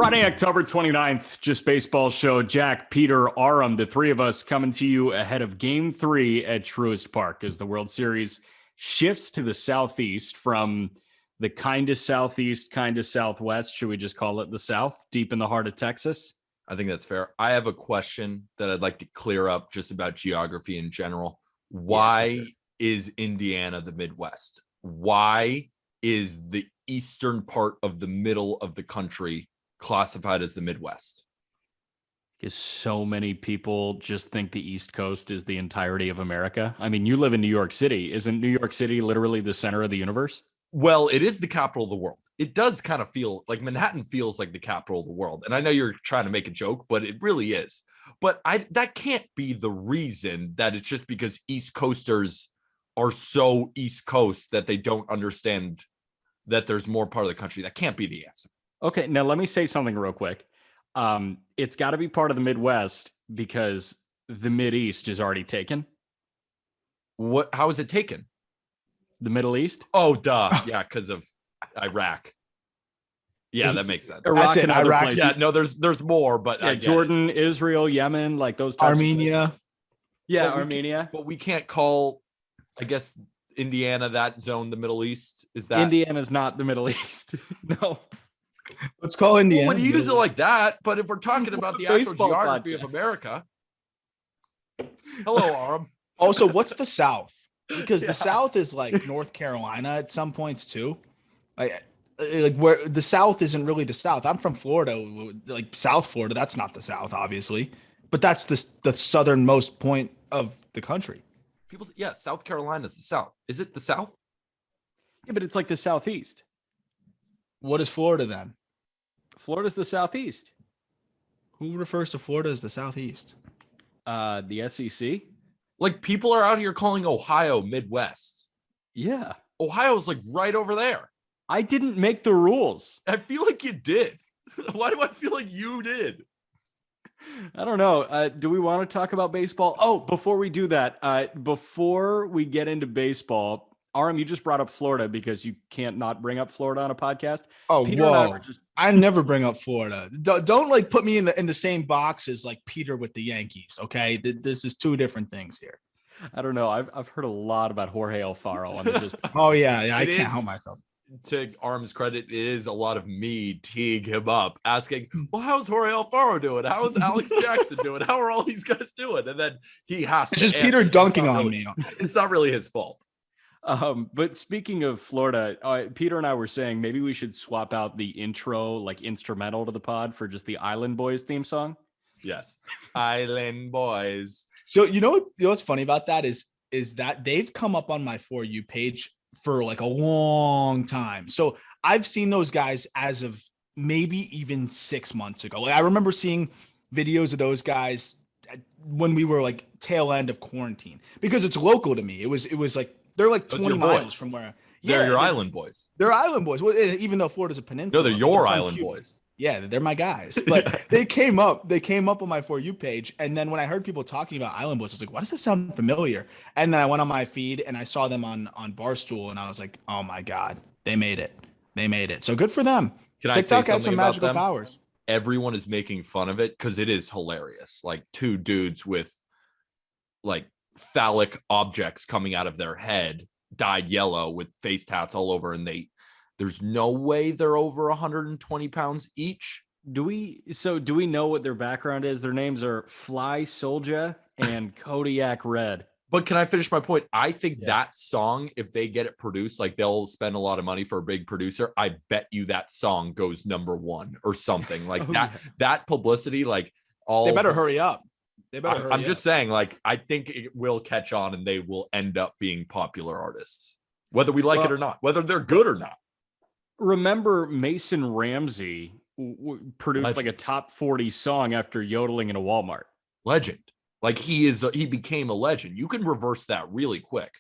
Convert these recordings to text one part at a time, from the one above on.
Friday, October 29th, Just Baseball Show. Jack, Peter, Aram, the three of us coming to you ahead of Game 3 at Truist Park as the World Series shifts to the southeast from the kind of southeast, kind of southwest. Should we just call it the South, deep in the heart of Texas? I think that's fair. I have a question that I'd like to clear up just about geography in general. Why is Indiana the Midwest? Why is the eastern part of the middle of the country classified as the Midwest? Because so many people just think the East Coast is the entirety of America. I mean, you live in New York City. Isn't New York City literally the center of the universe? Well, it is the capital of the world. It does kind of feel like Manhattan feels like the capital of the world. And I know you're trying to make a joke, but it really is. But that can't be the reason that it's just because East Coasters are so East Coast that they don't understand that there's more part of the country. That can't be the answer. Okay, now let me say something real quick. It's got to be part of the Midwest because the Mideast is already taken. What? How is it taken? The Middle East? Oh, duh. Yeah, because of Iraq. Yeah, that makes sense. Iraq and other places. Yeah, no, there's more, but yeah, Jordan, Israel, Yemen, like those types Armenia. Of yeah, Armenia. But we can't call, I guess, Indiana that zone the Middle East. Is that Indiana's not the Middle East? No. Let's call Indiana. Well, when you use it like that, but if we're talking about the actual geography of America. Hello, Aram. Also, what's the South? Because the South is like North Carolina at some points too. Like where the South isn't really the South. I'm from Florida, like South Florida. That's not the South, obviously, but that's the southernmost point of the country. People say, yeah, South Carolina is the South. Is it the South? Yeah, but it's like the Southeast. What is Florida then? Florida's the Southeast. Who refers to Florida as the Southeast? The SEC. Like people are out here calling Ohio Midwest. Yeah. Ohio's like right over there. I didn't make the rules. I feel like you did. Why do I feel like you did? I don't know. Do we want to talk about baseball? Oh, before we do that, before we get into baseball, Aram, you just brought up Florida because you can't not bring up Florida on a podcast. Oh, Peter whoa. I never bring up Florida. Don't like put me in the same box as like Peter with the Yankees. Okay. This is two different things here. I don't know. I've heard a lot about Jorge Alfaro on the just. Oh yeah. I can't help myself. To Aram's credit, it is a lot of me teeing him up, asking, well, how's Jorge Alfaro doing? How is Alex Jackson doing? How are all these guys doing? And then he has to. It's just Peter dunking on me. It's not really his fault. But speaking of Florida, Peter and I were saying maybe we should swap out the intro, like instrumental to the pod, for just the Island Boys theme song. Yes. Island Boys. So you know what's funny about that is that they've come up on my For You page for like a long time. So I've seen those guys as of maybe even 6 months ago. Like I remember seeing videos of those guys when we were like tail end of quarantine because it's local to me. It was like they're like 20 miles from where. Yeah, they're your Island Boys. They're Island Boys. Well, even though Florida's a peninsula. No, they're your Island Boys. Yeah, they're my guys. But they came up on my For You page. And then when I heard people talking about Island Boys, I was like, why does this sound familiar? And then I went on my feed and I saw them on Barstool and I was like, oh my God, they made it. They made it. So good for them. TikTok has some magical powers. Everyone is making fun of it because it is hilarious. Like two dudes with like phallic objects coming out of their head, dyed yellow with face tats all over, and there's no way they're over 120 pounds each. Do we know what their background is? Their names are Fly Soldier and Kodiak Red. But can I finish my point? I think that song, if they get it produced, like they'll spend a lot of money for a big producer. I bet you that song goes #1 or something like that publicity, like they better hurry up. I'm just saying, like, I think it will catch on and they will end up being popular artists, whether we like it or not, whether they're good or not. Remember Mason Ramsey produced like a top 40 song after yodeling in a Walmart. Legend. Like he became a legend. You can reverse that really quick.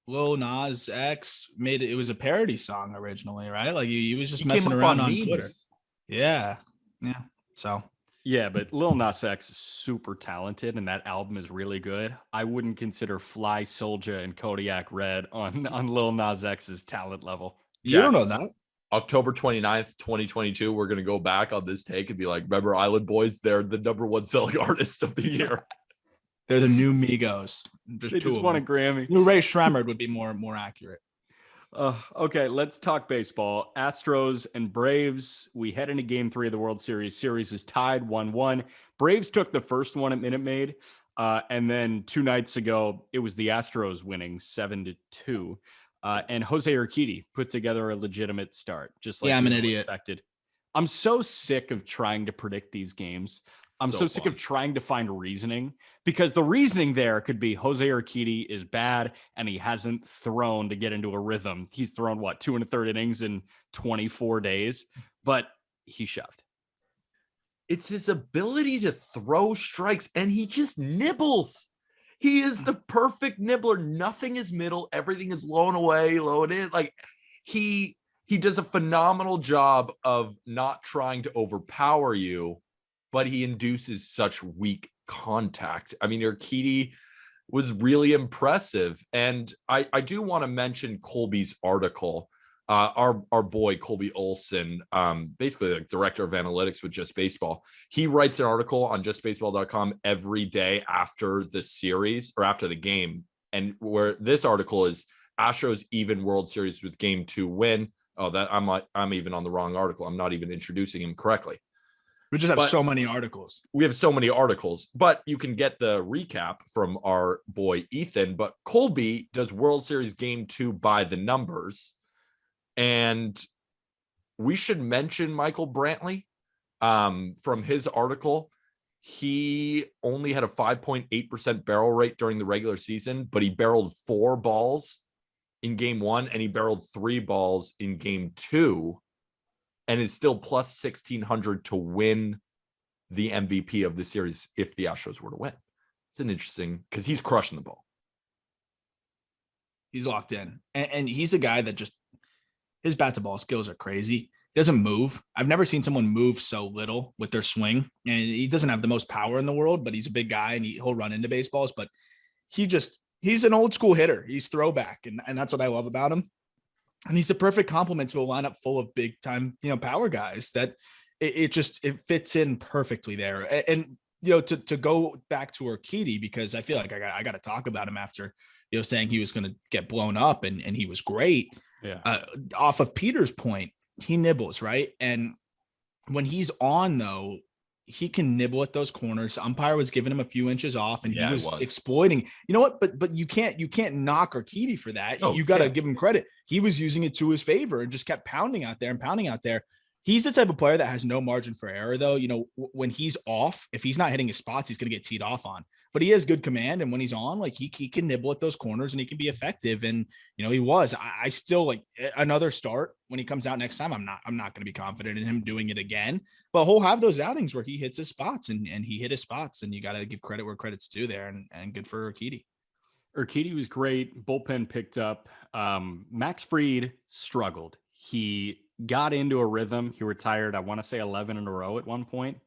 Lil Nas X made it. It was a parody song originally, right? Like he was just messing around on Twitter. Yeah. So. Yeah, but Lil Nas X is super talented, and that album is really good. I wouldn't consider Fly Soldier and Kodiak Red on Lil Nas X's talent level. You don't know that. October 29th, 2022, we're going to go back on this take and be like, remember Island Boys? They're the number one selling artist of the year. They're the new Migos. They just won a Grammy. New Ray Shremmerd would be more accurate. Okay, let's talk baseball. Astros and Braves. We head into game 3 of the World Series. Series is tied 1-1. Braves took the first one at Minute Maid. And then 2 nights ago, it was the Astros winning 7-2. And Jose Urquidy put together a legitimate start, just like I'm an idiot. Expected. I'm so sick of trying to predict these games. I'm so sick of trying to find reasoning, because the reasoning there could be Jose Urquidy is bad and he hasn't thrown to get into a rhythm. He's thrown 2 1/3 innings in 24 days, but he shoved. It's his ability to throw strikes, and he just nibbles. He is the perfect nibbler. Nothing is middle. Everything is low and away, low and in. Like he does a phenomenal job of not trying to overpower you, but he induces such weak contact. I mean, Urquidy was really impressive. And I do want to mention Colby's article. Our boy, Colby Olson, basically like director of analytics with Just Baseball. He writes an article on justbaseball.com every day after the series or after the game. And where this article is Astros even World Series with game 2 win. Oh, that I'm even on the wrong article. I'm not even introducing him correctly. We just have so many articles. We have so many articles, but you can get the recap from our boy Ethan. But Colby does World Series game 2 by the numbers. And we should mention Michael Brantley from his article. He only had a 5.8% barrel rate during the regular season, but he barreled 4 balls in game 1 and he barreled 3 balls in game 2 and is still plus 1,600 to win the MVP of the series if the Astros were to win. It's an interesting, because he's crushing the ball. He's locked in. And he's a guy that just, his bat to ball skills are crazy. He doesn't move. I've never seen someone move so little with their swing. And he doesn't have the most power in the world, but he's a big guy and he'll run into baseballs. But he's an old school hitter. He's throwback. And that's what I love about him. And he's a perfect complement to a lineup full of big time, power guys that it fits in perfectly there. And, to go back to Urquidy, because I feel like I got to talk about him after, saying he was going to get blown up and he was great. Yeah. Off of Peter's point, he nibbles, right? And when he's on, though, he can nibble at those corners. Umpire was giving him a few inches off, and he was exploiting. You know what? But you can't knock Urquidy for that. No, you got to give him credit. He was using it to his favor and just kept pounding out there. He's the type of player that has no margin for error, though. When he's off, if he's not hitting his spots, he's going to get teed off on. But he has good command, and when he's on, like he can nibble at those corners and he can be effective. And he was. I still like another start when he comes out next time. I'm not going to be confident in him doing it again. But he'll have those outings where he hits his spots, and he hit his spots, and you got to give credit where credit's due there. And good for Urquidy. Urquidy was great. Bullpen picked up. Max Fried struggled. He got into a rhythm. He retired, I want to say 11 in a row at one point,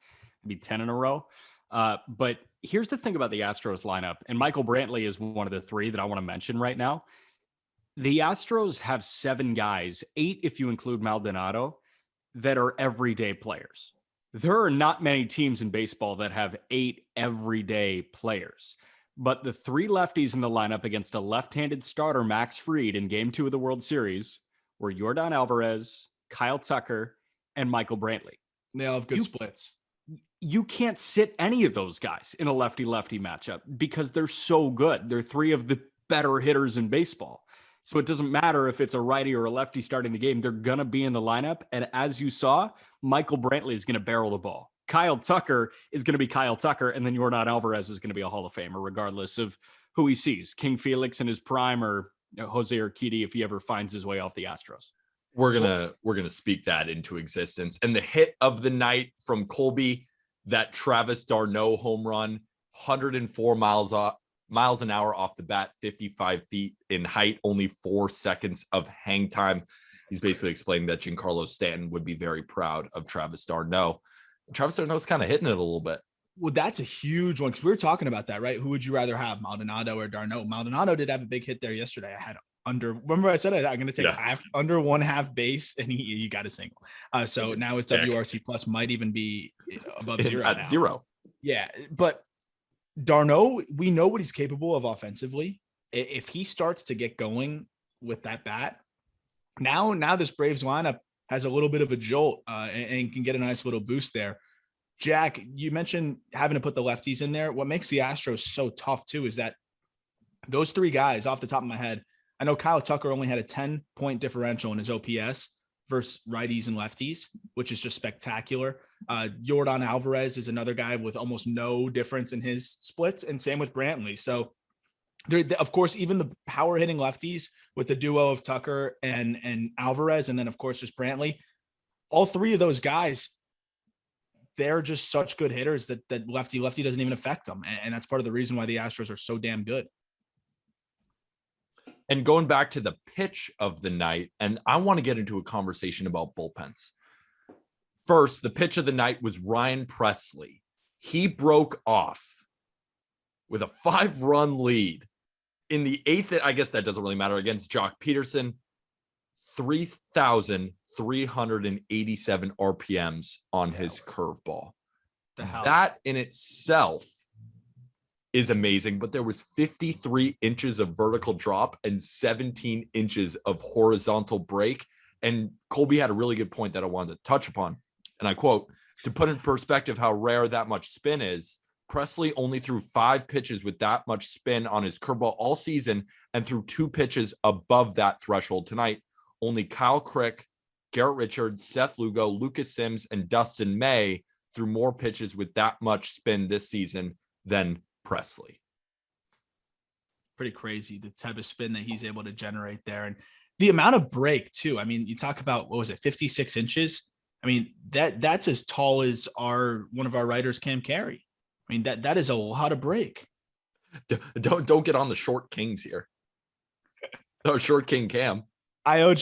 maybe 10 in a row. But here's the thing about the Astros lineup, and Michael Brantley is one of the 3 that I want to mention right now. The Astros have 7 guys, 8 if you include Maldonado, that are everyday players. There are not many teams in baseball that have 8 everyday players. But the 3 lefties in the lineup against a left-handed starter, Max Fried, in game 2 of the World Series were Yordan Alvarez, Kyle Tucker, and Michael Brantley. They all have good splits. You can't sit any of those guys in a lefty-lefty matchup because they're so good. They're 3 of the better hitters in baseball. So it doesn't matter if it's a righty or a lefty starting the game. They're going to be in the lineup. And as you saw, Michael Brantley is going to barrel the ball. Kyle Tucker is going to be Kyle Tucker. And then Yordan Alvarez is going to be a Hall of Famer, regardless of who he sees. King Felix in his prime, or Jose Urquidy if he ever finds his way off the Astros. We're gonna speak that into existence. And the hit of the night from Colby, that Travis d'Arnaud home run, 104 miles an hour off the bat, 55 feet in height, only 4 seconds of hang time. He's basically explaining that Giancarlo Stanton would be very proud of Travis d'Arnaud. Travis d'Arnaud's kind of hitting it a little bit. Well, that's a huge one, because we were talking about that, right? Who would you rather have, Maldonado or d'Arnaud? Maldonado did have a big hit there yesterday. under. Remember I said I'm going to take Yeah. under 1/2 base, and you got a single. So now his WRC plus might even be above zero at now. 0. Yeah, but d'Arnaud, we know what he's capable of offensively. If he starts to get going with that bat, now this Braves lineup has a little bit of a jolt and can get a nice little boost there. Jack, you mentioned having to put the lefties in there. What makes the Astros so tough too is that those 3 guys, off the top of my head, I know Kyle Tucker only had a 10-point differential in his OPS versus righties and lefties, which is just spectacular. Yordan Alvarez is another guy with almost no difference in his splits, and same with Brantley. So there, of course, even the power hitting lefties with the duo of Tucker and Alvarez, and then of course just Brantley, all 3 of those guys, they're just such good hitters that lefty doesn't even affect them. And that's part of the reason why the Astros are so damn good. And going back to the pitch of the night, and I want to get into a conversation about bullpens. First, the pitch of the night was Ryan Pressly. He broke off with a 5-run lead in the 8th. I guess that doesn't really matter, against Jock Peterson. 3,387 RPMs on his curveball. That in itself is amazing, but there was 53 inches of vertical drop and 17 inches of horizontal break. And Colby had a really good point that I wanted to touch upon. And I quote, to put in perspective how rare that much spin is, Pressly only threw 5 pitches with that much spin on his curveball all season and threw 2 pitches above that threshold tonight. Only Kyle Crick, Garrett Richards, Seth Lugo, Lucas Sims, and Dustin May threw more pitches with that much spin this season than Pressly. Pretty crazy, the type of spin that he's able to generate there, and the amount of break too. I mean, you talk about, what was it, 56 inches? I mean, that's as tall as one of our writers, Cam Carey. I mean, that is a lot of break. Don't get on the short kings here. No, short king Cam. I owed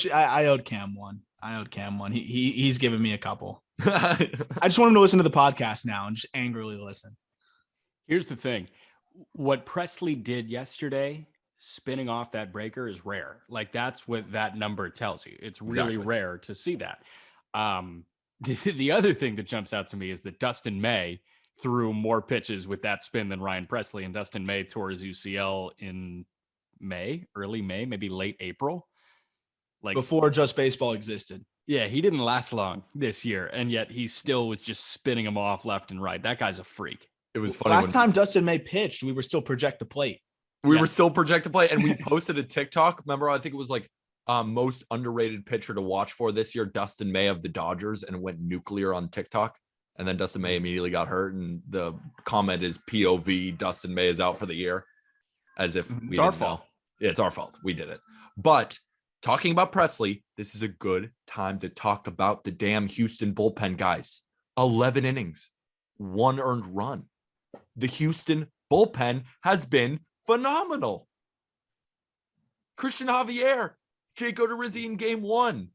Cam one. He's given me a couple. I just want him to listen to the podcast now and just angrily listen. Here's the thing. What Pressly did yesterday, spinning off that breaker, is rare. Like, that's what that number tells you. It's really rare to see that. The other thing that jumps out to me is that Dustin May threw more pitches with that spin than Ryan Pressly, and Dustin May tore his UCL in early May, maybe late April. Like, before Just Baseball existed. Yeah, he didn't last long this year, and yet he still was just spinning him off left and right. That guy's a freak. It was funny. Last time Dustin May pitched, we were still project the plate. We were still project the plate, and we posted a TikTok. Remember, I think it was like most underrated pitcher to watch for this year, Dustin May of the Dodgers, and it went nuclear on TikTok. And then Dustin May immediately got hurt, and the comment is POV, Dustin May is out for the year, as if it's our fault. Yeah, it's our fault. We did it. But talking about Pressly, this is a good time to talk about the damn Houston bullpen guys. 11 innings, 1 earned run. The Houston bullpen has been phenomenal. Christian Javier, Jake Odorizzi in game 1.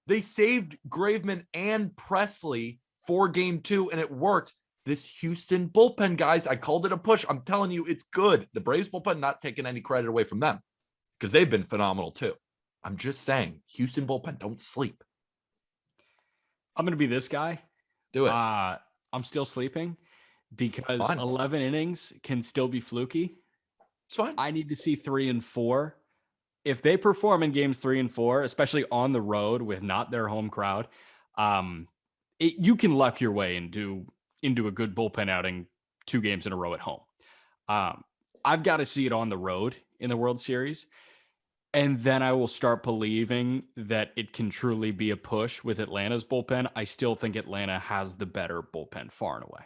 They saved Graveman and Pressly for game 2, and it worked. This Houston bullpen, guys, I called it a push. I'm telling you, it's good. The Braves bullpen, not taking any credit away from them, because they've been phenomenal too. I'm just saying, Houston bullpen, don't sleep. I'm going to be this guy. Do it. I'm still sleeping because 11 innings can still be fluky. It's fine. I need to see 3 and 4. If they perform in games 3 and 4, especially on the road with not their home crowd, you can luck your way into a good bullpen outing 2 games in a row at home. I've got to see it on the road in the World Series. And then I will start believing that it can truly be a push with Atlanta's bullpen. I still think Atlanta has the better bullpen far and away.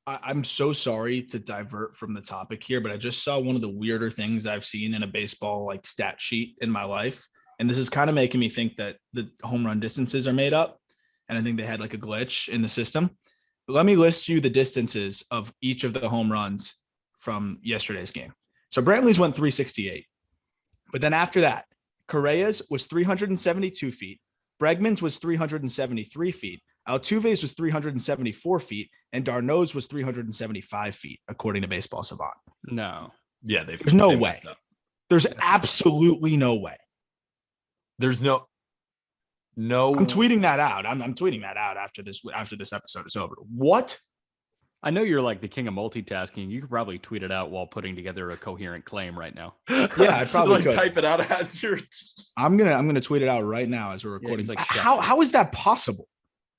I'm so sorry to divert from the topic here, but I just saw one of the weirder things I've seen in a baseball like stat sheet in my life. And this is kind of making me think that the home run distances are made up. And I think they had like a glitch in the system. But let me list you the distances of each of the home runs from yesterday's game. So Brantley's went 368. But then after that, Correa's was 372 feet. Bregman's was 373 feet. Altuve's was 374 feet. And d'Arnaud's was 375 feet, according to Baseball Savant. No. Yeah, there's no way. There's absolutely no way. There's no. I'm tweeting that out. I'm tweeting that out after this episode is over. What? I know you're like the king of multitasking. You could probably tweet it out while putting together a coherent claim right now. Yeah, I probably could. Type it out as you're. I'm gonna tweet it out right now as we're recording. Like how is that possible?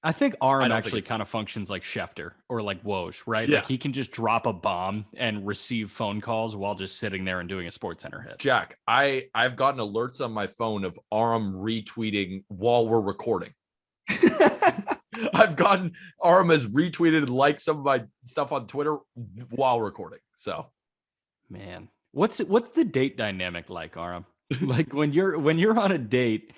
I think Aram actually kind of functions like Schefter or like Woj, right? Yeah. Like he can just drop a bomb and receive phone calls while just sitting there and doing a SportsCenter hit. Jack, I've gotten alerts on my phone of Aram retweeting while we're recording. I've gotten Aram has retweeted and liked some of my stuff on Twitter while recording. So, man, what's the date dynamic like, Aram? Like when you're on a date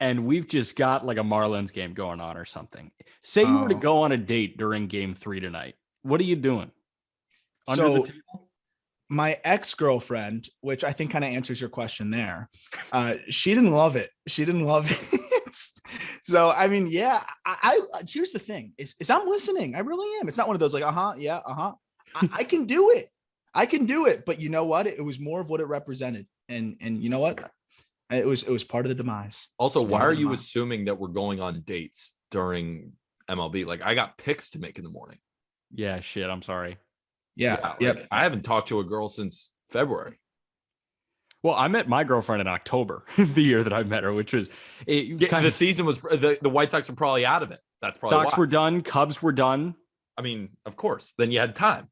and we've just got like a Marlins game going on or something. Say you were to go on a date during game 3 tonight. What are you doing? Under the table? My ex-girlfriend, which I think kind of answers your question there, she didn't love it. So, I mean, yeah, I here's the thing is I'm listening. I really am. It's not one of those like, yeah, I can do it. But you know what? It was more of what it represented. And you know what? It was part of the demise. Also, why are you assuming that we're going on dates during MLB? Like, I got picks to make in the morning. Yeah, shit. I'm sorry. Yeah. I haven't talked to a girl since February. Well, I met my girlfriend in October, the year that I met her, which was the season was the White Sox were probably out of it. That's probably Sox were done. Cubs were done. I mean, of course. Then you had time.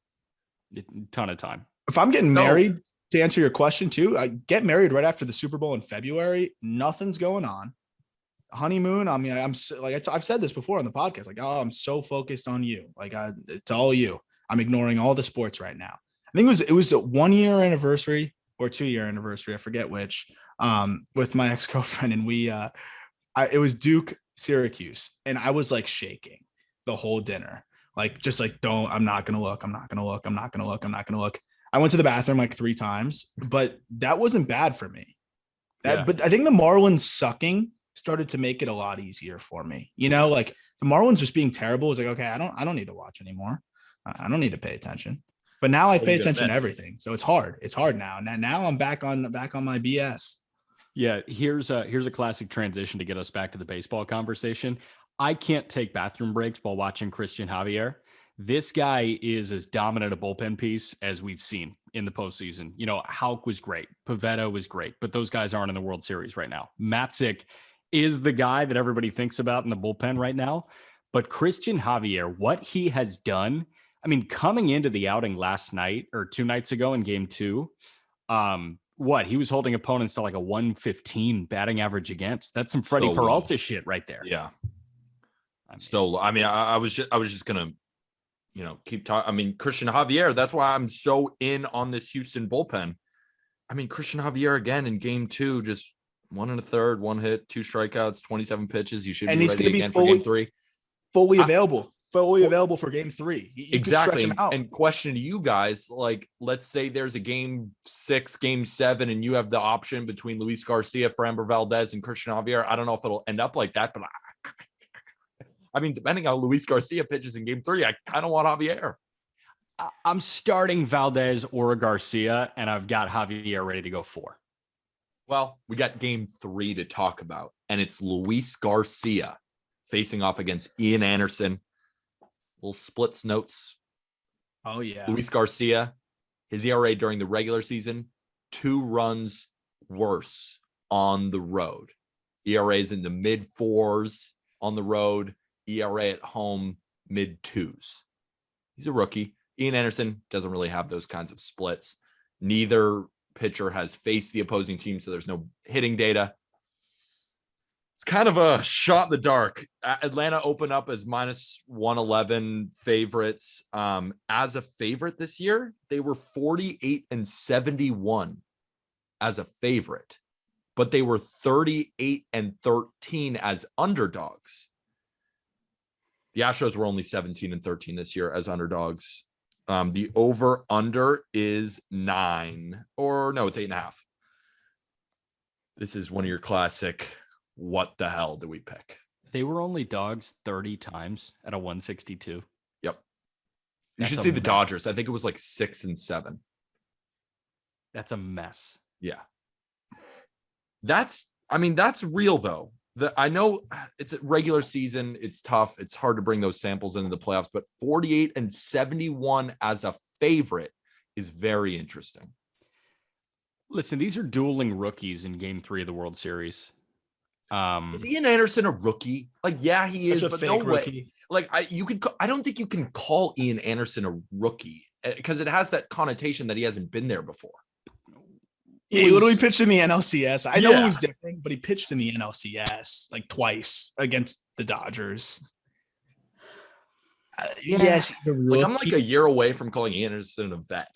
A ton of time. If I'm getting married, to answer your question too, I get married right after the Super Bowl in February. Nothing's going on. Honeymoon. I mean, I've said this before on the podcast. Like, I'm so focused on you. Like, it's all you. I'm ignoring all the sports right now. I think it was a 1-year anniversary or 2-year anniversary. I forget which. With my ex-girlfriend, and it was Duke Syracuse, and I was like shaking the whole dinner. Like, just like, I'm not gonna look. I went to the bathroom like 3 times, but that wasn't bad for me. But I think the Marlins sucking started to make it a lot easier for me. You know, like the Marlins just being terrible was like, okay, I don't need to watch anymore. I don't need to pay attention. But now I pay attention to everything. So it's hard. It's hard now. Now I'm back on my BS. Yeah, here's a classic transition to get us back to the baseball conversation. I can't take bathroom breaks while watching Christian Javier. This guy is as dominant a bullpen piece as we've seen in the postseason. You know, Houck was great. Pivetta was great, but those guys aren't in the World Series right now. Matzik is the guy that everybody thinks about in the bullpen right now. But Christian Javier, what he has done, I mean, coming into the outing last night or 2 nights ago in game 2, he was holding opponents to like a 115 batting average against. That's some Freddie Peralta shit right there. Yeah. I was just gonna, keep talking. I mean, Christian Javier, that's why I'm so in on this Houston bullpen. I mean, Christian Javier again in game 2, just 1 1/3, 1 hit, 2 strikeouts, 27 pitches. He should be ready again for game 3. Fully available for game 3. Exactly. And question to you guys, like, let's say there's a game 6, game 7, and you have the option between Luis Garcia, Framber Valdez, and Christian Javier. I don't know if it'll end up like that, but I mean, depending on Luis Garcia pitches in game 3, I kind of want Javier. I'm starting Valdez or Garcia, and I've got Javier ready to go 4. Well, we got game 3 to talk about, and it's Luis Garcia facing off against Ian Anderson. Little splits notes. Oh, yeah. Luis Garcia, his ERA during the regular season, 2 runs worse on the road. ERA's in the mid-4s on the road. ERA at home, mid-2s. He's a rookie. Ian Anderson doesn't really have those kinds of splits. Neither pitcher has faced the opposing team, so there's no hitting data. It's kind of a shot in the dark. Atlanta opened up as -111 favorites. As a favorite this year, they were 48-71 as a favorite, but they were 38-13 as underdogs. The Astros were only 17-13 this year as underdogs. The over-under is 9, or no, it's 8.5. This is one of your classic, what the hell do we pick? They were only dogs 30 times at a 162. Yep. You should see the Dodgers. I think it was like 6 and 7. That's a mess. Yeah. That's real though. I know it's a regular season. It's tough. It's hard to bring those samples into the playoffs, but 48-71 as a favorite is very interesting. Listen, these are dueling rookies in Game 3 of the World Series. Is Ian Anderson a rookie? Like, yeah, he is, but no way. Like, I don't think you can call Ian Anderson a rookie because it has that connotation that he hasn't been there before. Yeah, he literally pitched in the NLCS. I know it was different, but he pitched in the NLCS like twice against the Dodgers. Yes, like I'm like a year away from calling Ian Anderson a vet.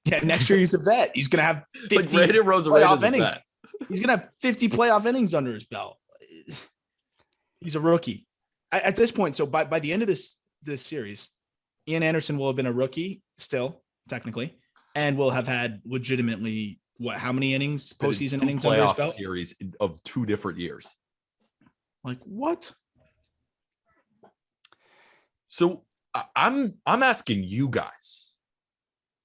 Yeah, next year he's a vet. He's gonna have 50 like Randy Rosarena innings. Vet. He's gonna have 50 playoff innings under his belt. He's a rookie at this point. So by the end of this series, Ian Anderson will have been a rookie still, technically, and will have had legitimately how many innings, postseason innings under his belt? Series of 2 different years. Like what? So I'm asking you guys.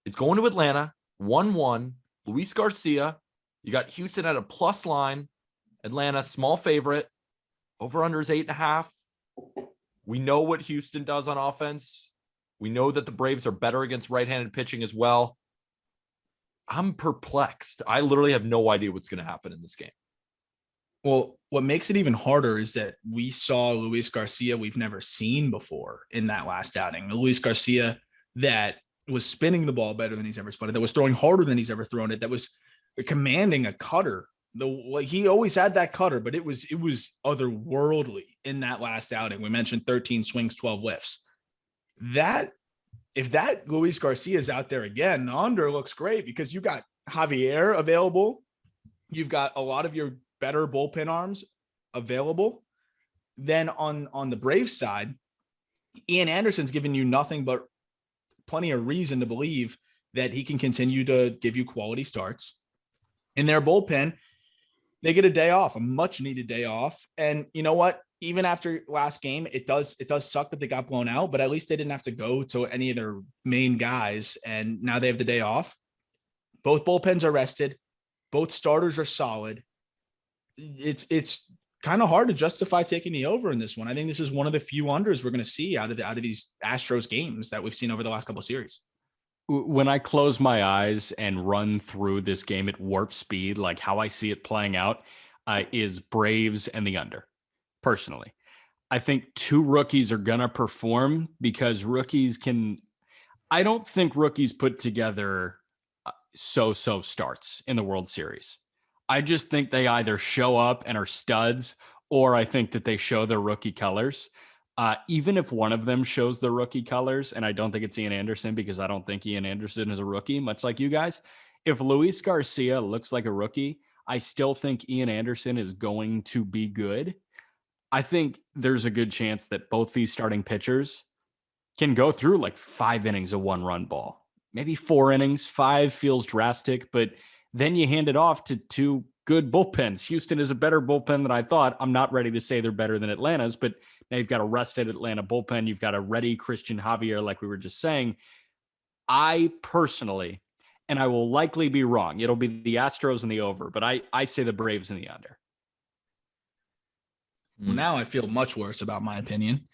It's going to Atlanta, 1-1. Luis Garcia. You got Houston at a plus line. Atlanta, small favorite. Over-under is 8.5. We know what Houston does on offense. We know that the Braves are better against right-handed pitching as well. I'm perplexed. I literally have no idea what's going to happen in this game. Well, what makes it even harder is that we saw Luis Garcia we've never seen before in that last outing. Luis Garcia that was spinning the ball better than he's ever spun it, that was throwing harder than he's ever thrown it, that was commanding a cutter. He always had that cutter, but it was otherworldly in that last outing. We mentioned 13 swings, 12 whiffs. If that Luis Garcia is out there again, the under looks great because you got Javier available. You've got a lot of your better bullpen arms available. Then on the Braves side, Ian Anderson's given you nothing but plenty of reason to believe that he can continue to give you quality starts. In their bullpen, they get a day off, a much needed day off. And you know what? Even after last game, it does suck that they got blown out, but at least they didn't have to go to any of their main guys. And now they have the day off. Both bullpens are rested. Both starters are solid. It's kind of hard to justify taking the over in this one. I think this is one of the few unders we're going to see out of these Astros games that we've seen over the last couple of series. When I close my eyes and run through this game at warp speed, like how I see it playing out, is Braves and the under. Personally, I think 2 rookies are going to perform because I don't think rookies put together so-so starts in the World Series. I just think they either show up and are studs, or I think that they show their rookie colors. Even if one of them shows the rookie colors, and I don't think it's Ian Anderson because I don't think Ian Anderson is a rookie, much like you guys. If Luis Garcia looks like a rookie, I still think Ian Anderson is going to be good. I think there's a good chance that both these starting pitchers can go through like 5 innings of 1-run ball, maybe 4 innings. 5 feels drastic, but then you hand it off to 2 good bullpens. Houston is a better bullpen than I thought. I'm not ready to say they're better than Atlanta's, but now you've got a rested Atlanta bullpen. You've got a ready Christian Javier, like we were just saying. I personally, and I will likely be wrong, it'll be the Astros in the over, but I say the Braves in the under. Well, now I feel much worse about my opinion.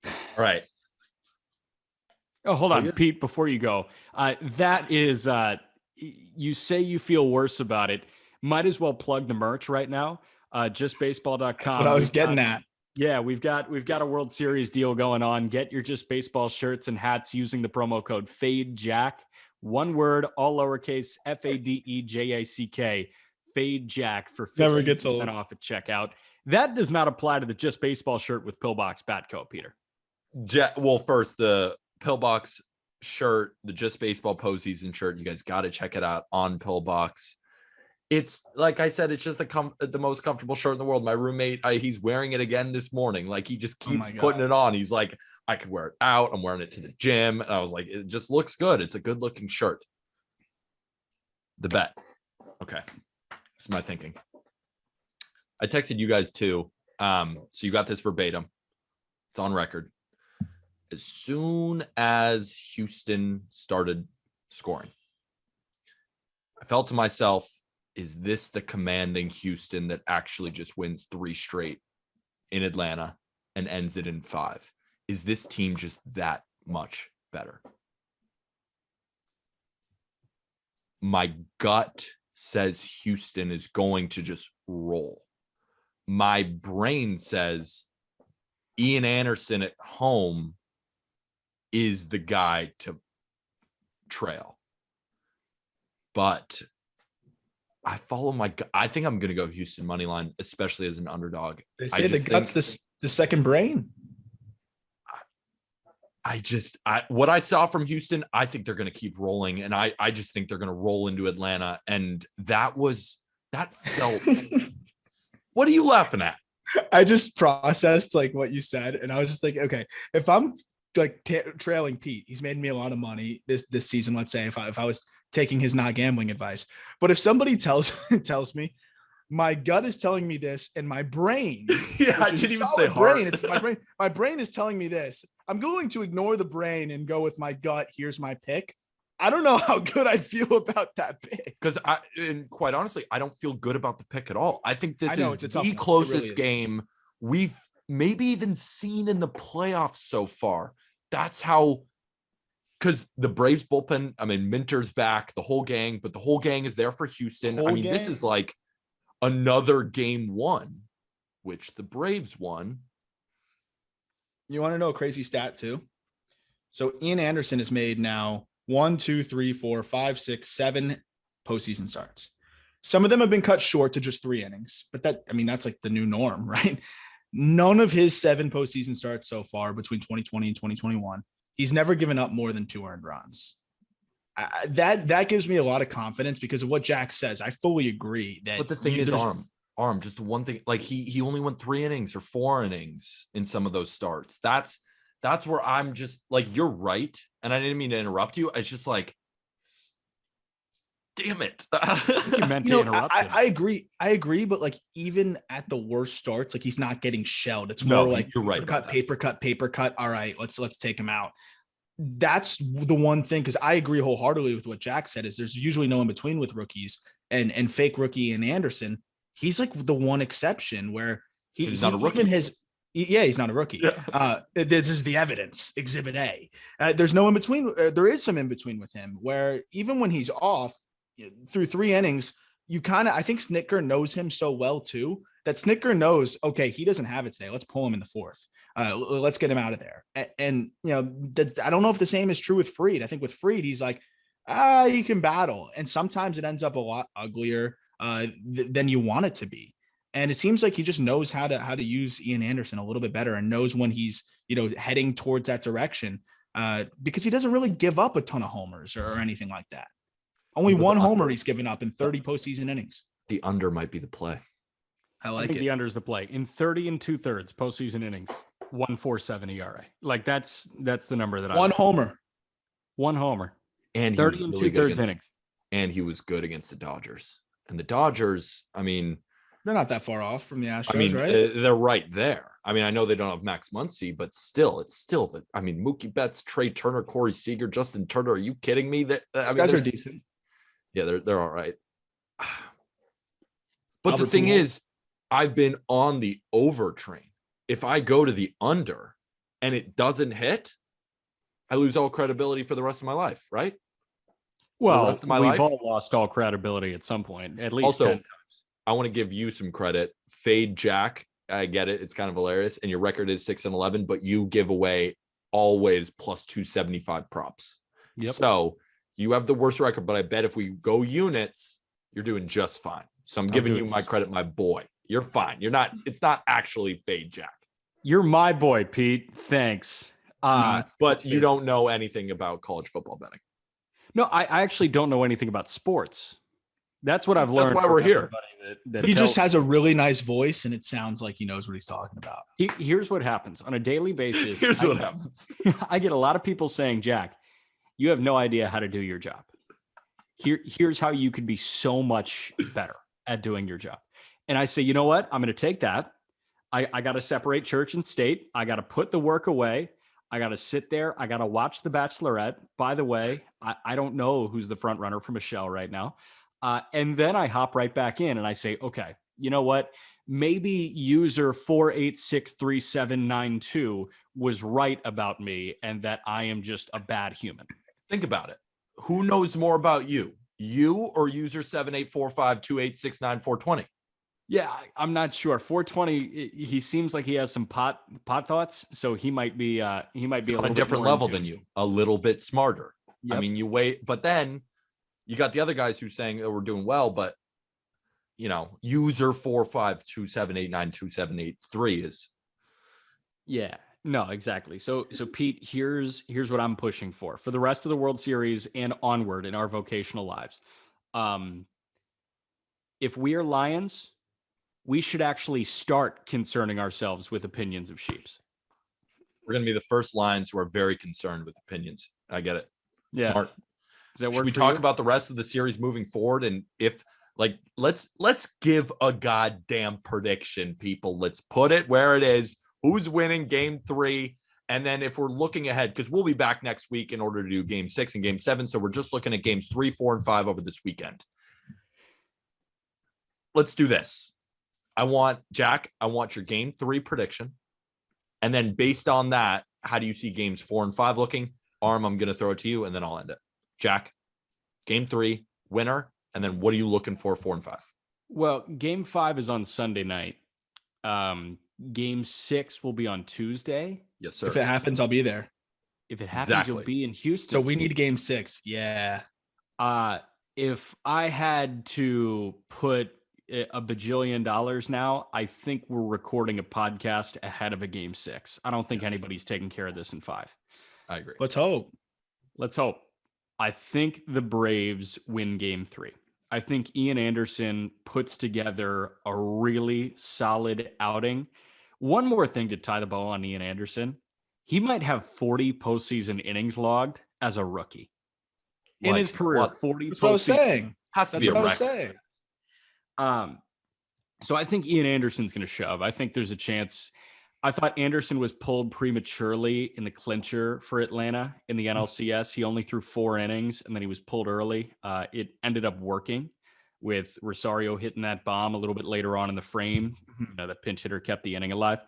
All right. Oh, hold on, Pete, before you go. That is, you say you feel worse about it. Might as well plug the merch right now. Justbaseball.com. That's what I was getting at. Yeah, we've got a World Series deal going on. Get your Just Baseball shirts and hats using the promo code FADEJACK. One word, all lowercase, FADEJACK. FADEJACK for 50% off at checkout. That does not apply to the Just Baseball shirt with Pillbox Batco, Peter. Well, first, the Pillbox shirt, the Just Baseball postseason shirt, you guys got to check it out on Pillbox. It's like I said, it's just the most comfortable shirt in the world. My roommate, he's wearing it again this morning. Like he just keeps putting it on. He's like, I could wear it out. I'm wearing it to the gym. And I was like, it just looks good. It's a good looking shirt. The bet. Okay. That's my thinking. I texted you guys too. So you got this verbatim. It's on record. As soon as Houston started scoring, I felt to myself, is this the commanding Houston that actually just wins 3 straight in Atlanta and ends it in 5? Is this team just that much better? My gut says Houston is going to just roll. My brain says Ian Anderson at home is the guy to trail. But I follow my gut. I think I'm going to go Houston money line, especially as an underdog. They say the gut's the second brain. What I saw from Houston, I think they're going to keep rolling. And I just think they're going to roll into Atlanta. And that felt, what are you laughing at? I just processed like what you said. And I was just like, okay, if I'm like trailing Pete, he's made me a lot of money this season. Let's say if I was taking his not gambling advice, but if somebody tells me, my gut is telling me this, and my brain, I didn't even say heart. It's my brain. My brain is telling me this. I'm going to ignore the brain and go with my gut. Here's my pick. I don't know how good I feel about that pick. Because and quite honestly, I don't feel good about the pick at all. I think this is the one. closest game we've maybe even seen in the playoffs so far. That's how. Because the Braves bullpen, I mean, Minter's back, the whole gang, but the whole gang is there for Houston. This is like another game 1, which the Braves won. You want to know a crazy stat too? So Ian Anderson has made now 1, 2, 3, 4, 5, 6, 7 postseason starts. Some of them have been cut short to just 3 innings, but that's like the new norm, right? None of his 7 postseason starts so far between 2020 and 2021, he's never given up more than 2 earned runs. That gives me a lot of confidence because of what Jack says. I fully agree that. But the thing is, Aram, just one thing, like he only went 3 innings or 4 innings in some of those starts. That's where I'm just like, you're right. And I didn't mean to interrupt you. It's just like, damn it. You meant to interrupt him. I agree. But like, even at the worst starts, like he's not getting shelled. It's more like you're right. Paper cut. All right, let's take him out. That's the one thing, because I agree wholeheartedly with what Jack said, is there's usually no in between with rookies, and fake rookie and Anderson. He's like the one exception where he's not a rookie. He's not a rookie. Yeah. This is the evidence, Exhibit A. There's no in between. There is some in between with him where even when he's off through 3 innings, I think Snitker knows him so well too, that Snitker knows, okay, he doesn't have it today. Let's pull him in the 4th. Let's get him out of there. And I don't know if the same is true with Fried. I think with Fried, he's like, he can battle. And sometimes it ends up a lot uglier than you want it to be. And it seems like he just knows how to use Ian Anderson a little bit better, and knows when he's, heading towards that direction, because he doesn't really give up a ton of homers or anything like that. Only 1 homer he's given up in 30 postseason innings. The under might be the play. I think the under is the play. In 30 2/3 postseason innings, 1.47 ERA. Like that's the number that 1 homer. 1 homer. And 30 2/3 innings. And he was good against the Dodgers. And the Dodgers, I mean, they're not that far off from the Astros, right? They're right there. I mean, I know they don't have Max Muncy, but still, Mookie Betts, Trey Turner, Corey Seager, Justin Turner. Are you kidding me? Those guys are decent. Yeah, they're all right. But the thing is, I've been on the over train. If I go to the under and it doesn't hit, I lose all credibility for the rest of my life, right? Well, we've all lost all credibility at some point, at least also, 10 times. I want to give you some credit. Fade Jack. I get it. It's kind of hilarious. And your record is 6-11, but you give away always plus 275 props. Yep. So you have the worst record, but I bet if we go units, you're doing just fine. So I'm giving you my credit, my boy. You're fine. It's not actually Fade Jack. You're my boy, Pete. Thanks. But you don't know anything about college football betting. No, I actually don't know anything about sports. That's what I've learned. That's why we're here. He just has a really nice voice, and it sounds like he knows what he's talking about. Here's what happens on a daily basis. What happens. I get a lot of people saying, Jack, you have no idea how to do your job. Here's how you could be so much better at doing your job. And I say, you know what? I'm going to take that. I got to separate church and state. I got to put the work away. I got to sit there. I got to watch The Bachelorette. By the way, I don't know who's the front runner for Michelle right now. And then I hop right back in and I say, okay, you know what? Maybe user 4863792 was right about me and that I am just a bad human. Think about it. Who knows more about you? You or user 78452869 Yeah, I'm not sure. 420, he seems like he has some pot thoughts, so he might be a on a different level than you, a little bit smarter. Yep. I mean, you wait, but then you got the other guys who's saying, oh, we're doing well, but user 452789278 is. Yeah, no, exactly. So Pete, here's what I'm pushing for the rest of the World Series and onward in our vocational lives. If we are Lions, we should actually start concerning ourselves with opinions of sheeps. We're going to be the first Lions who are very concerned with opinions. I get it. Yeah. Smart. Does that work? Should we talk about the rest of the series moving forward? And if let's give a goddamn prediction, people. Let's put it where it is. Who's winning game 3? And then if we're looking ahead, because we'll be back next week in order to do game 6 and game 7. So we're just looking at games 3, 4, and 5 over this weekend. Let's do this. I want your game 3 prediction. And then based on that, how do you see games 4 and 5 looking? Aram, I'm going to throw it to you and then I'll end it. Jack, game 3, winner. And then what are you looking for 4 and 5? Well, game 5 is on Sunday night. Game 6 will be on Tuesday. Yes, sir. If it happens, I'll be there. If it happens, You'll be in Houston. So we need game 6. Yeah. If I had to put a bajillion dollars now, I think we're recording a podcast ahead of a game 6. I don't think anybody's taking care of this in 5. I agree. Let's hope. I think the Braves win game 3. I think Ian Anderson puts together a really solid outing. One more thing to tie the bow on Ian Anderson. He might have 40 postseason innings logged as a rookie in his career. What? 40 That's what I was saying. Has to be a record. So I think Ian Anderson's going to shove. I think there's a chance. I thought Anderson was pulled prematurely in the clincher for Atlanta in the NLCS. He only threw 4 innings and then he was pulled early. It ended up working with Rosario hitting that bomb a little bit later on in the frame. The pinch hitter kept the inning alive.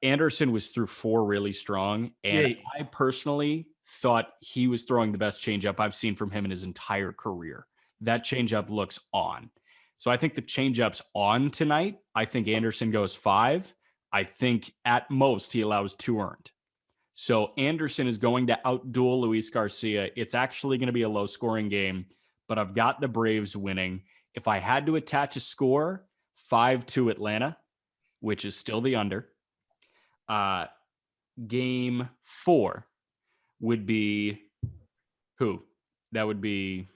Anderson was through 4 really strong. And I personally thought he was throwing the best changeup I've seen from him in his entire career. That changeup looks on. So I think the changeup's on tonight. I think Anderson goes 5. I think at most he allows 2 earned. So Anderson is going to outduel Luis Garcia. It's actually going to be a low scoring game, but I've got the Braves winning. If I had to attach a score, 5-2 Atlanta, which is still the under. Game 4 would be who? That would be.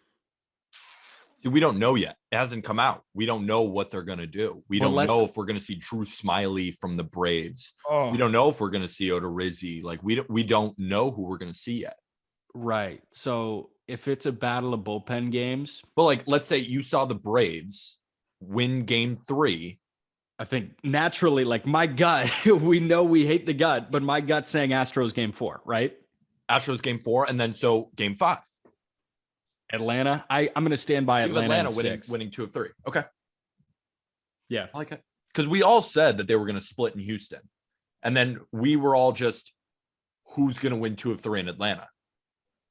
We don't know yet. It hasn't come out. We don't know what they're going to do. We don't know if we're going to see Drew Smiley from the Braves. We don't know if we're going to see Odorizzi. We don't know who we're going to see yet. Right. So if it's a battle of bullpen games. But let's say you saw the Braves win game 3. I think naturally, my gut, we know we hate the gut, but my gut's saying Astros game 4, right? Astros game 4. And then so game 5. Atlanta. I'm going to stand by Atlanta winning 2 of 3. Okay. Yeah. I like it. Because we all said that they were going to split in Houston. And then we were all just, who's going to win 2 of 3 in Atlanta?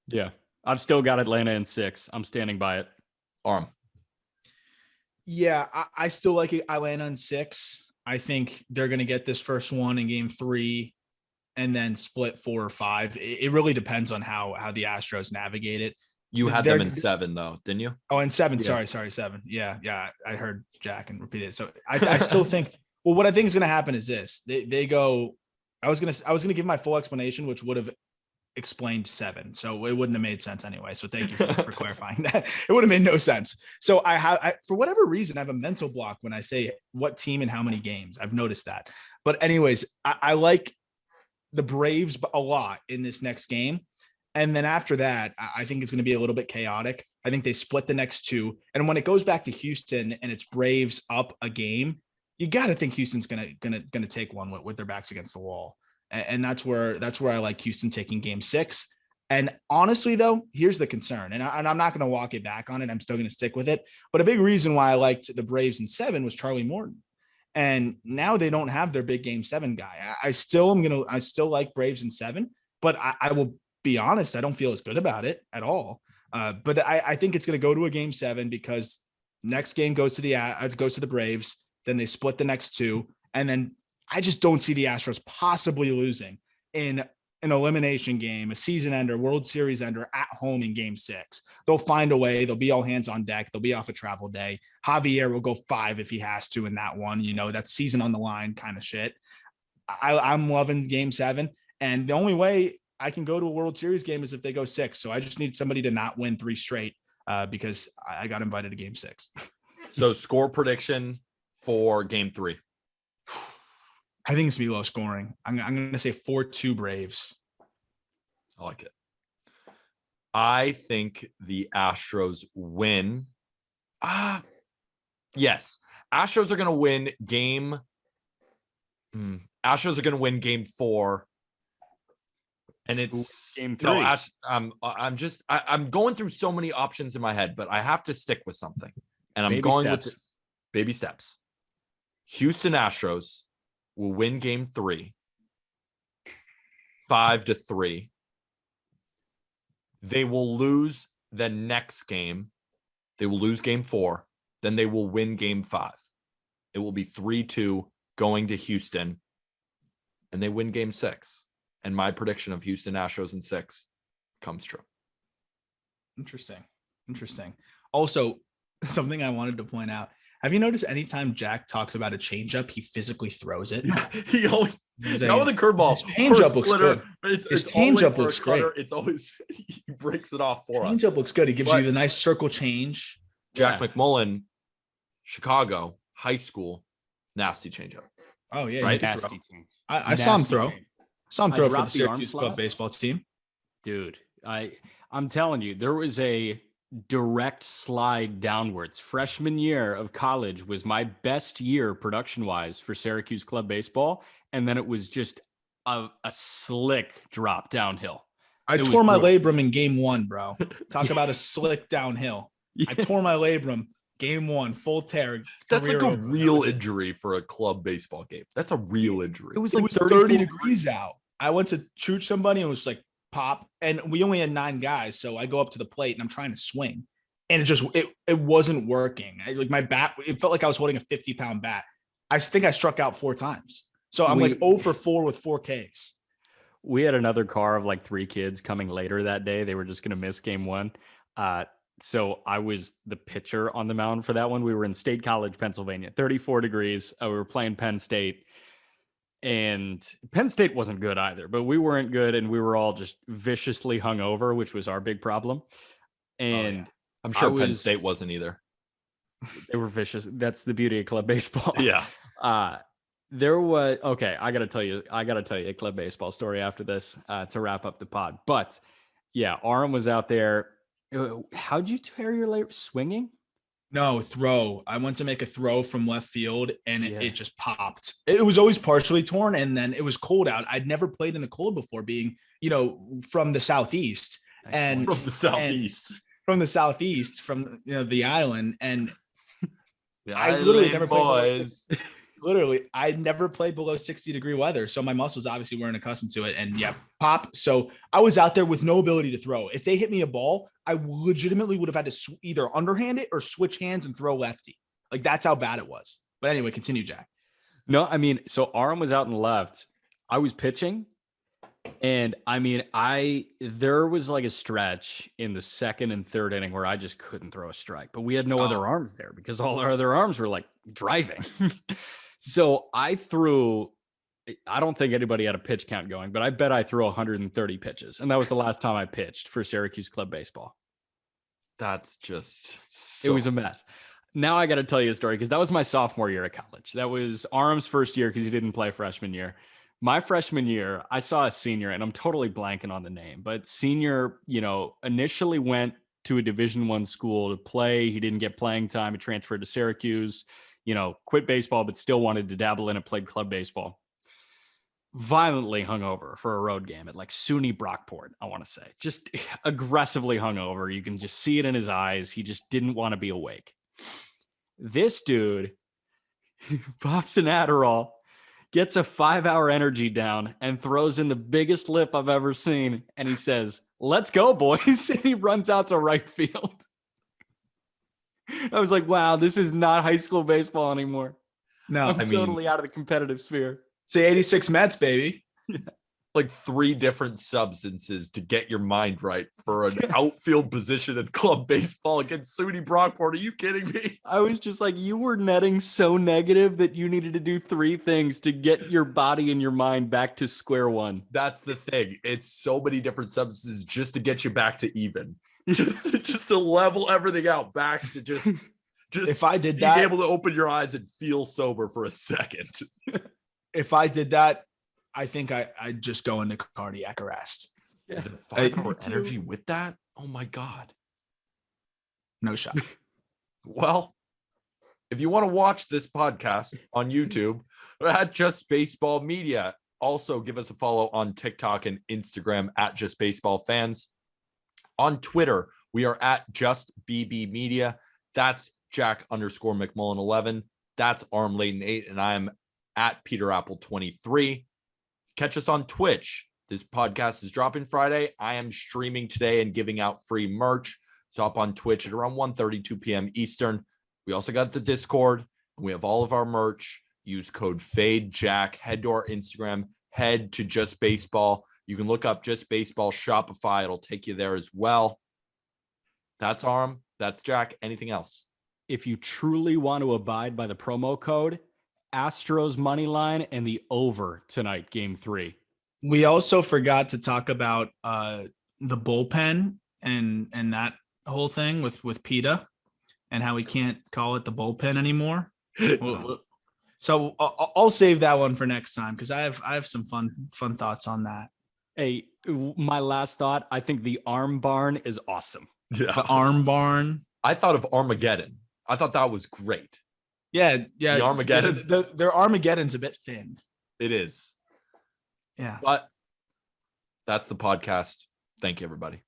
Yeah. I've still got Atlanta in 6. I'm standing by it. Aram. Yeah, I still like Atlanta in 6. I think they're going to get this first one in game 3 and then split 4 or 5. It really depends on how the Astros navigate it. You had them in 7, though, didn't you? Oh, in 7. Yeah. Sorry, 7. Yeah. I heard Jack and repeated it. So I still think. Well, what I think is going to happen is this: they go. I was gonna give my full explanation, which would have explained 7. So it wouldn't have made sense anyway. So thank you for clarifying that. It would have made no sense. So I for whatever reason, I have a mental block when I say what team and how many games. I've noticed that. But anyways, I like the Braves a lot in this next game. And then after that, I think it's going to be a little bit chaotic. I think they split the next 2. And when it goes back to Houston and it's Braves up a game, you got to think Houston's going to take one with their backs against the wall. And that's where I like Houston taking game 6. And honestly, though, here's the concern, and I'm not going to walk it back on it. I'm still going to stick with it. But a big reason why I liked the Braves in 7 was Charlie Morton. And now they don't have their big game 7 guy. I still like Braves in 7, but I will be honest, I don't feel as good about it at all. But I think it's going to go to a game 7 because next game goes to the Braves. Then they split the next 2. And then I just don't see the Astros possibly losing in an elimination game, a season ender, World Series ender at home in game 6. They'll find a way. They'll be all hands on deck. They'll be off a travel day. Javier will go 5 if he has to in that one. That's season on the line kind of shit. I'm loving game 7. And the only way I can go to a World Series game is if they go 6. So I just need somebody to not win 3 straight because I got invited to game 6. So score prediction for game 3. I think it's going to be low scoring. I'm going to say 4-2 Braves. I like it. I think the Astros win. Yes. Astros are going to win game. Astros are going to win game 4. And it's game 3. No, I'm going through so many options in my head, but I have to stick with something. And I'm going with baby steps. Houston Astros will win game 3, 5-3. They will lose the next game. They will lose game 4. Then they will win game 5. It will be 3-2 going to Houston. And they win game 6. And my prediction of Houston Astros in 6 comes true. Interesting. Also, something I wanted to point out. Have you noticed anytime Jack talks about a changeup, he physically throws it? He always not with a curveball. Changeup looks good. It's changeup looks great. It's always he breaks it off for us. Changeup looks good. He gives you the nice circle change. Jack McMullen, Chicago, high school, nasty changeup. Oh yeah, right. Nasty change. I saw him throw. For the Syracuse Club baseball team. Dude, I'm telling you, there was a direct slide downwards. Freshman year of college was my best year production-wise for Syracuse Club baseball, and then it was just a slick drop downhill. I tore my labrum in game 1, bro. Talk about a slick downhill. Yeah. I tore my labrum game 1, full tear. That's like a real injury for a club baseball game. That's a real injury. It was like 30 degrees out. I went to shoot somebody and it was like pop, and we only had 9 guys. So I go up to the plate and I'm trying to swing, and it wasn't working. My bat, it felt like I was holding a 50-pound bat. I think I struck out 4 times. So I'm like 0 for 4 with 4 Ks. We had another car of like 3 kids coming later that day. They were just going to miss game 1. So I was the pitcher on the mound for that one. We were in State College, Pennsylvania, 34 degrees. We were playing Penn State. And Penn State wasn't good either, but we weren't good, and we were all just viciously hungover, which was our big problem. And I'm sure Penn State wasn't either. They were vicious. That's the beauty of club baseball. Yeah. There was I gotta tell you a club baseball story after this to wrap up the pod. But yeah, Aram was out there. How'd you tear your labrum? Swinging? No, throw. I went to make a throw from left field, and it just popped. It was always partially torn, and then it was cold out. I'd never played in the cold before, being, from the Southeast. And from the Southeast, from the island. And I literally never played I never played below 60-degree weather. So my muscles obviously weren't accustomed to it. And pop. So I was out there with no ability to throw. If they hit me a ball, I legitimately would have had to either underhand it or switch hands and throw lefty. Like, that's how bad it was. But anyway, continue, Jack. No, so Aram was out and left. I was pitching. And there was like a stretch in the 2nd and 3rd inning where I just couldn't throw a strike, but we had no other arms there because all our other arms were like driving. So I don't think anybody had a pitch count going, but I bet I threw 130 pitches. And that was the last time I pitched for Syracuse Club baseball. That's just It was a mess. Now I got to tell you a story because that was my sophomore year of college. That was Aram's first year because he didn't play freshman year. My freshman year, I saw a senior, and I'm totally blanking on the name, but senior, initially went to a Division I school to play. He didn't get playing time. He transferred to Syracuse, quit baseball, but still wanted to dabble in it, played club baseball. violently hungover for a road game at like SUNY Brockport, I want to say. Just aggressively hungover. You can just see it in his eyes. He just didn't want to be awake. This dude pops an Adderall, gets a 5-hour energy down, and throws in the biggest lip I've ever seen. And he says, "Let's go, boys." And he runs out to right field. I was like, wow, this is not high school baseball anymore. No, I'm totally out of the competitive sphere. say 86 Mets, baby. Like 3 different substances to get your mind right for an outfield position in club baseball against SUNY Brockport. Are you kidding me? I was just like, you were netting so negative that you needed to do 3 things to get your body and your mind back to square one. That's the thing. It's so many different substances just to get you back to even. Just to level everything out back to just If I did being that, able to open your eyes and feel sober for a second. if I did that, I think I'd just go into cardiac arrest. Yeah. The 5-hour energy with that? Oh my God. No shot. Well, if you want to watch this podcast on YouTube, at Just Baseball Media, also give us a follow on TikTok and Instagram at Just Baseball Fans. On Twitter, we are at Just BB Media. That's Jack_McMullen11. That's Aram Layton 8, and I am at Peter Apple 23. Catch us on Twitch. This podcast is dropping Friday. I am streaming today and giving out free merch. So hop on Twitch at around 1:32 p.m. Eastern. We also got the Discord, and we have all of our merch. Use code FADEJACK. Head to our Instagram. Head to Just Baseball. You can look up Just Baseball Shopify. It'll take you there as well. That's Aram. That's Jack. Anything else? If you truly want to abide by the promo code, Astros money line and the over tonight, game 3. We also forgot to talk about the bullpen and that whole thing with PETA and how we can't call it the bullpen anymore. So I'll save that one for next time because I have some fun thoughts on that. Hey, my last thought, I think the arm barn is awesome. Yeah. The arm barn. I thought of Armageddon. I thought that was great. Yeah. The Armageddon. Their Armageddon's a bit thin. It is. Yeah. But that's the podcast. Thank you, everybody.